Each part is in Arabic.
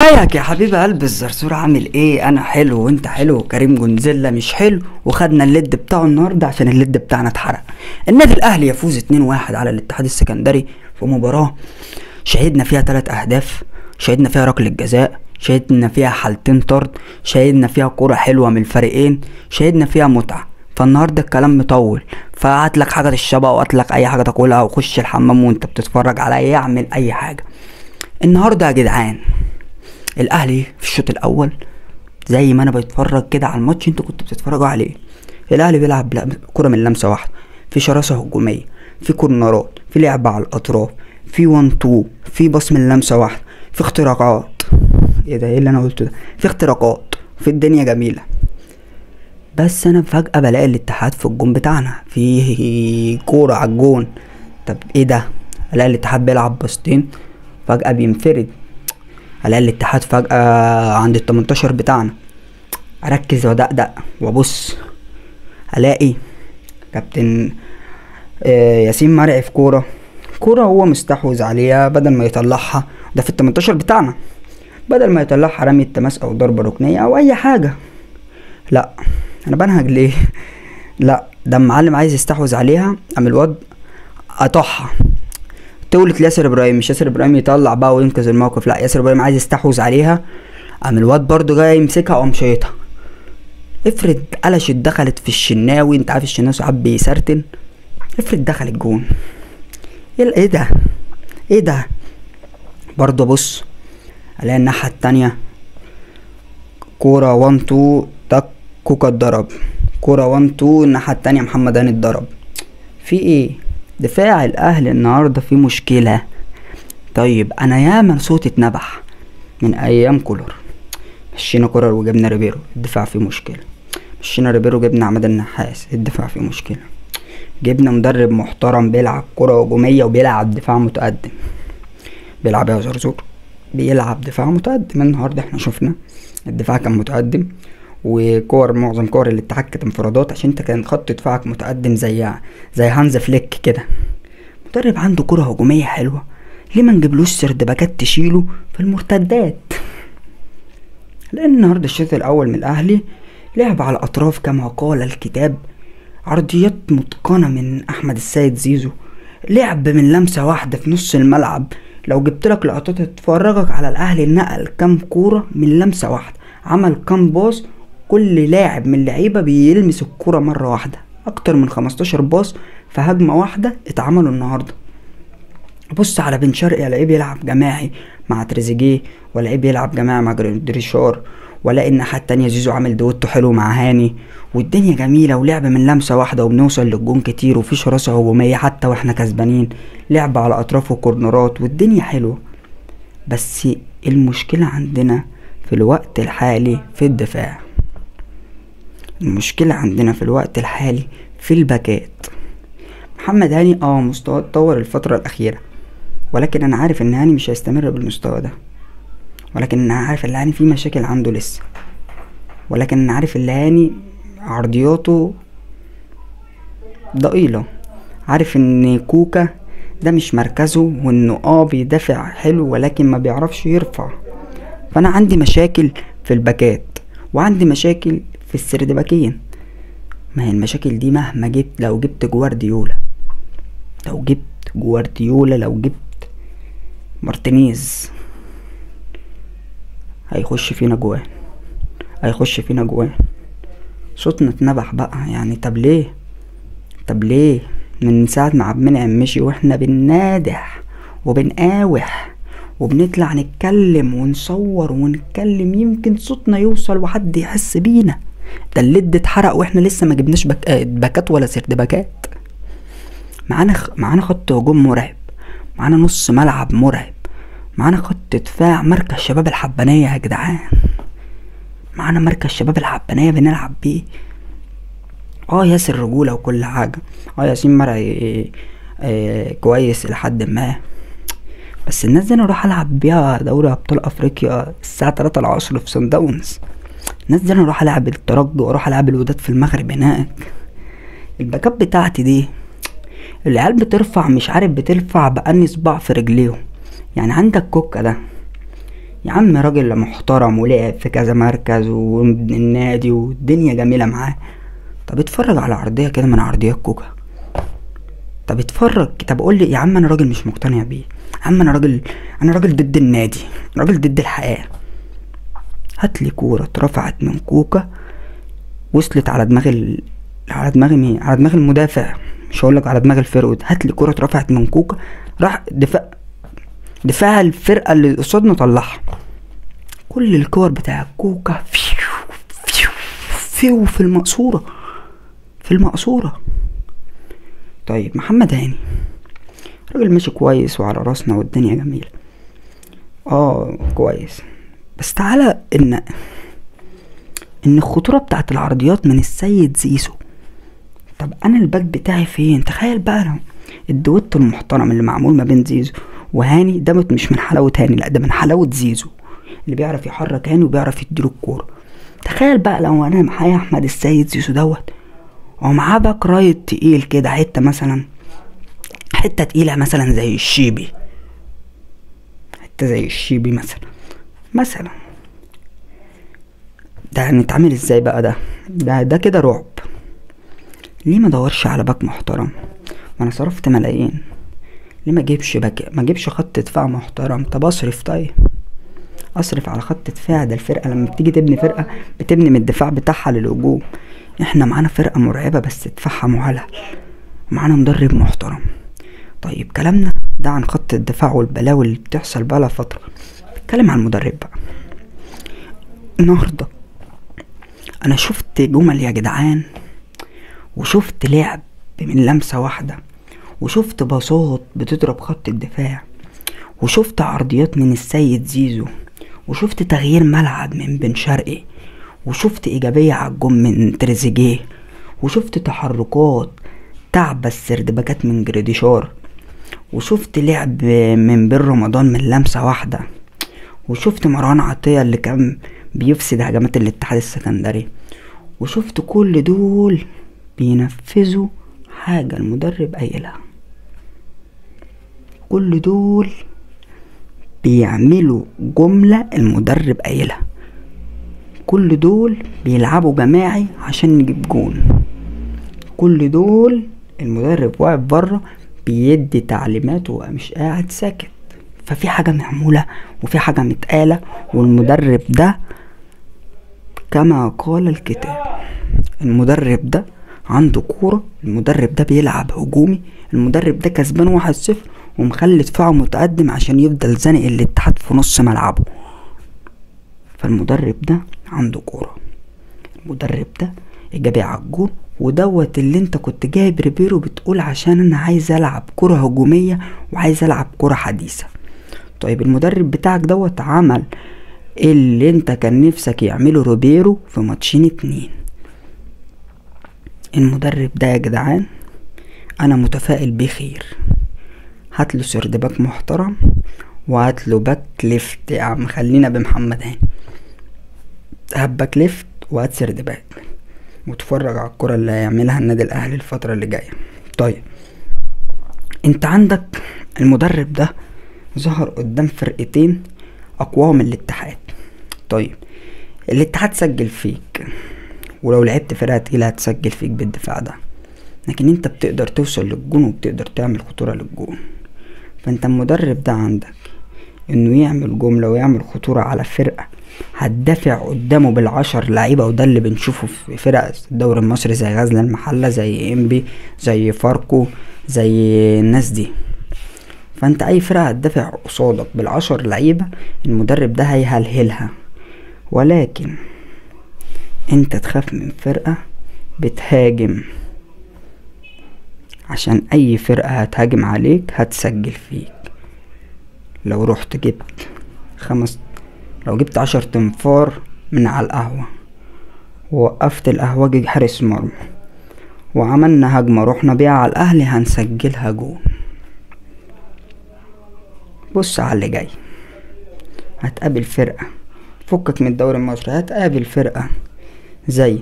ازيك يا حبيب قلب الزرزور؟ عامل ايه؟ انا حلو وانت حلو. كريم جونزيلا مش حلو وخدنا الليد بتاعه النهارده عشان الليد بتاعنا اتحرق. النادي الاهلي يفوز 2-1 على الاتحاد السكندري في مباراة شهدنا فيها 3 اهداف، شهدنا فيها ركلة جزاء، شهدنا فيها حالتين طرد، شهدنا فيها كرة حلوة من الفريقين، شهدنا فيها متعة. فالنهارده الكلام مطول، فهاتلك حاجة تشربها وهاتلك اي حاجة تاكلها وخش الحمام وانت بتتفرج عليا، اعمل اي حاجة. النهارده يا جدعان الاهلي في الشوط الاول زي ما انا بتفرج كده على الماتش انتوا كنتوا بتتفرجوا عليه، الاهلي بيلعب كرة من لمسة واحدة، في شراسة هجومية، في كورنرات، في لعب على الاطراف، في 1-2، في باص من لمسة واحدة، في اختراقات. ايه ده؟ ايه اللي انا قلته ده؟ في اختراقات، في الدنيا جميلة. بس انا فجأة بلاقي الاتحاد في الجون بتاعنا في كورة على الجون. طب ايه ده؟ الاقي الاتحاد بيلعب باصتين فجأة بينفرد، الاقي الاتحاد فجأة عند ال18 بتاعنا. اركز وادقدق وابص الاقي كابتن ياسين مرعي في كورة هو مستحوذ عليها، بدل ما يطلعها ده في ال18 بتاعنا، بدل ما يطلعها رمي التماس او ضربة ركنية او اي حاجة. لا انا بنهج ليه؟ لا ده المعلم عايز يستحوذ عليها، قام الواد قطعها. تولت لياسر ابراهيم، مش ياسر ابراهيم يطلع بقى وينقذ الموقف، لا ياسر ابراهيم عايز يستحوذ عليها، قام الواد برضو جاي يمسكها وقام شايطها. افرض قلشت دخلت في الشناوي، انت عارف الشناوي ساعات بيسرتن، افرض دخل الجون. ايه ده؟ ايه ده؟ برضو ابص الاقي الناحية التانية كورة 1-2 تك كوكا اتضرب، كورة 1-2 الناحية التانية محمد هاني اتضرب. في ايه؟ دفاع الاهلي النهارده فيه مشكله. طيب انا ياما صوتي اتنبح من ايام كولر، مشينا كولر وجبنا ريبيرو، الدفاع فيه مشكله. مشينا ريبيرو جبنا عماد النحاس، الدفاع فيه مشكله. جبنا مدرب محترم بيلعب كره هجوميه وبيلعب دفاع متقدم، بيلعب يا زرزور، بيلعب دفاع متقدم. النهارده احنا شفنا الدفاع كان متقدم، وكور معظم كور الاتحاد كانت انفرادات، عشان انت كان خط دفاعك متقدم زي هانز فليك كده. مدرب عنده كرة هجومية حلوة، ليه ما نجيبلوش سردباكات تشيله في المرتدات؟ لان النهارده الشوط الاول من الاهلي لعب على الاطراف كما قال الكتاب، عرضيات متقنة من احمد السيد زيزو، لعب من لمسة واحدة في نص الملعب. لو جبتلك لقطات تفرجك على الاهلي نقل كام كورة من لمسة واحدة، عمل كام باص، كل لاعب من اللعيبة بيلمس الكورة مرة واحدة، اكتر من 15 باص في هجمة واحدة اتعملوا النهاردة. بص على بن شرقي، الاقيه بيلعب جماعي مع تريزيجيه، ولاقيه بيلعب جماعي مع جريشار، ولاقي الناحية التانية زيزو عامل دويتو حلو مع هاني، والدنيا جميلة، ولعب من لمسة واحدة وبنوصل للجون كتير، وفي شراسة هجومية حتى واحنا كسبانين، لعب على اطراف وكورنرات والدنيا حلوة. بس المشكلة عندنا في الوقت الحالي في الدفاع، المشكلة عندنا في الوقت الحالي في الباكات. محمد هاني مستواه اتطور الفترة الأخيرة، ولكن أنا عارف إن هاني مش هيستمر بالمستوى ده، ولكن أنا عارف إن هاني في مشاكل عنده لسه، ولكن أنا عارف إن هاني عرضياته ضئيلة، عارف إن كوكا ده مش مركزه، وإنه بيدافع حلو ولكن ما بيعرفش يرفع. فأنا عندي مشاكل في الباكات، وعندي مشاكل في السردباكين. ما هي المشاكل دي مهما جبت، لو جبت جوارديولا، لو جبت مارتينيز، هيخش فينا جوان، صوتنا اتنبح بقى يعني. طب ليه من ساعة ما عبد المنعم مشي واحنا بننادح وبنقاوح وبنطلع نتكلم ونصور ونتكلم يمكن صوتنا يوصل وحد يحس بينا؟ ده الليد اتحرق واحنا لسه ما جبناش باكات ولا سردباكات. معانا خط هجوم مرعب، معانا نص ملعب مرعب، معانا خط دفاع مركز شباب الحبانية يا جدعان، معانا مركز شباب الحبانية بنلعب بيه. ياسر رجولة وكل حاجة، ياسين مرعي كويس لحد ما، بس الناس دي انا اروح العب بيها دوري ابطال افريقيا الساعة 3 العصر في صن داونز، الناس دي انا اروح العب الترجي واروح العب الوداد في المغرب هناك. الباكات بتاعتي دي العيال بترفع، مش عارف بترفع بأني صباع في رجليهم. يعني عندك كوكا ده يا عم راجل محترم ولعب في كذا مركز وابن النادي والدنيا جميلة معاه. طب اتفرج على عرضية كده من عرضيات كوكا. طب اتفرج. طب قول لي يا عم انا راجل مش مقتنع بيه. يا عم انا راجل ضد النادي، راجل ضد الحياة. هاتلي كورة اترفعت من كوكا وصلت على دماغ على دماغ مين؟ على دماغ المدافع، مش هقولك على دماغ الفرود. هاتلي كورة اترفعت من كوكا راح دفاع الفرقة اللي قصادنا طلعها. كل الكور بتاع كوكا فيو في المقصورة، في المقصورة. طيب محمد هاني راجل ماشي كويس وعلى راسنا والدنيا جميلة، كويس. بس تعالى ان الخطورة بتاعت العرضيات من السيد زيزو. طب انا الباك بتاعي فين؟ تخيل بقى الدويتو المحترم اللي معمول ما بين زيزو وهاني ده مش من حلاوة هاني، لا ده من حلاوة زيزو اللي بيعرف يحرك هاني وبيعرف يديله الكورة. تخيل بقى لو انا معايا احمد السيد زيزو دوت ومعاه باك رايت تقيل كده، حتة تقيلة مثلا زي الشيبي، مثلا ده هنتعامل ازاي بقى؟ ده كده رعب. ليه ما دورش على باك محترم؟ ما انا صرفت ملايين، ليه ما جيبش خط دفاع محترم؟ طب اصرف على خط دفاع. ده الفرقة لما بتيجي تبني فرقة بتبني من الدفاع بتاعها للهجوم. احنا معانا فرقة مرعبة بس دفاعها مهلهل، معانا مدرب محترم. طيب كلامنا ده عن خط الدفاع والبلاوي اللي بتحصل بقى فترة. بتكلم عن المدرب بقى. النهاردة انا شفت جمل يا جدعان، وشفت لعب من لمسة واحدة، وشفت باصات بتضرب خط الدفاع، وشفت عرضيات من السيد زيزو، وشفت تغيير ملعب من بن شرقي، وشفت ايجابية على الجون من تريزيجيه، وشفت تحركات تعبة السردباكات من جريديشار، وشفت لعب من بن رمضان من لمسة واحدة، وشفت مروان عطية اللي كان بيفسد هجمات الاتحاد السكندري، وشفت كل دول بينفذوا حاجة المدرب قايلها. كل دول بيعملوا جملة المدرب قايلها. كل دول بيلعبوا جماعي عشان نجيب جون. كل دول المدرب واقف بره بيدي تعليمات ومش قاعد ساكت. ففي حاجة معمولة وفي حاجة متقالة، والمدرب ده كما قال الكتاب، المدرب ده عنده كورة، المدرب ده بيلعب هجومي، المدرب ده كسبان 1-0 ومخلي دفاعه متقدم عشان يفضل زانق الاتحاد في نص ملعبه. فالمدرب ده عنده كورة، المدرب ده ايجابي على الجون. ودوت اللي انت كنت جايب ريبيرو بتقول عشان انا عايز العب كرة هجومية وعايز العب كرة حديثة. طيب المدرب بتاعك دوت عمل اللي انت كان نفسك يعمله ريبيرو في ماتشين 2. المدرب ده يا جدعان انا متفائل بيه خير. هاتله سردباك محترم وهاتله باك ليفت. يا عم خلينا بمحمد هاني، هات باك ليفت وهات سردباك وتفرج على الكرة اللي هيعملها النادي الاهلي الفترة اللي جاية. طيب انت عندك المدرب ده ظهر قدام فرقتين اقوى من الاتحاد. طيب الاتحاد سجل فيك، ولو لعبت فرقة تقيلة هتسجل فيك بالدفاع ده، لكن انت بتقدر توصل للجون وبتقدر تعمل خطورة للجون. فانت المدرب ده عندك انه يعمل جملة ويعمل خطورة على فرقة هتدافع قدامه بال10 لعيبة، وده اللي بنشوفه في فرق الدوري المصري زي غزل المحلة، زي انبي، زي فاركو، زي الناس دي. فانت اي فرقة هتدافع قصادك بال10 لعيبة المدرب ده هيهلهلها. ولكن انت تخاف من فرقة بتهاجم، عشان اي فرقة هتهاجم عليك هتسجل فيك. لو رحت جبت لو جبت 10 تنفار من على القهوة ووقفت القهوجي حارس مرمى وعملنا هجمة رحنا بيها على الاهلي هنسجلها جون. بص على اللي جاي، هتقابل فرقة فكك من الدوري المصري، هتقابل فرقة زي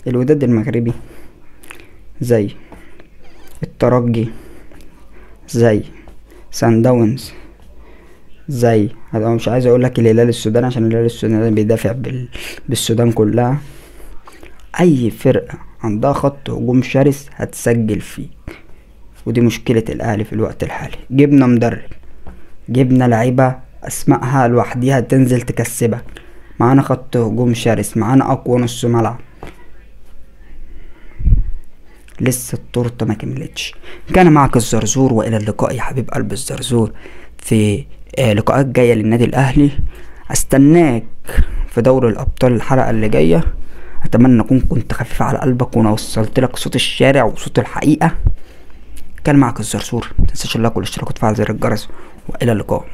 الوداد المغربي، زي الترجي، زي سان داونز، زي انا مش عايز اقول لك الهلال السوداني عشان الهلال السوداني بيدافع بالسودان كلها. اي فرقة عندها خط هجوم شرس هتسجل فيه، ودي مشكلة الاهلي في الوقت الحالي. جبنا مدرب، جبنا لعيبة اسمائها لوحديها تنزل تكسبك، معانا خط هجوم شرس، معانا اقوى نص ملعب، لسه التورته ما كملتش. كان معك الزرزور، والى اللقاء يا حبيب قلب الزرزور في لقاءات جايه للنادي الاهلي. استناك في دوري الابطال الحلقه اللي جايه. اتمنى اكون كنت خفيف على قلبك وانا وصلت لك صوت الشارع وصوت الحقيقه. كان معك الزرزور، متنساش اللايك والاشتراك وتفعل زر الجرس، والى اللقاء.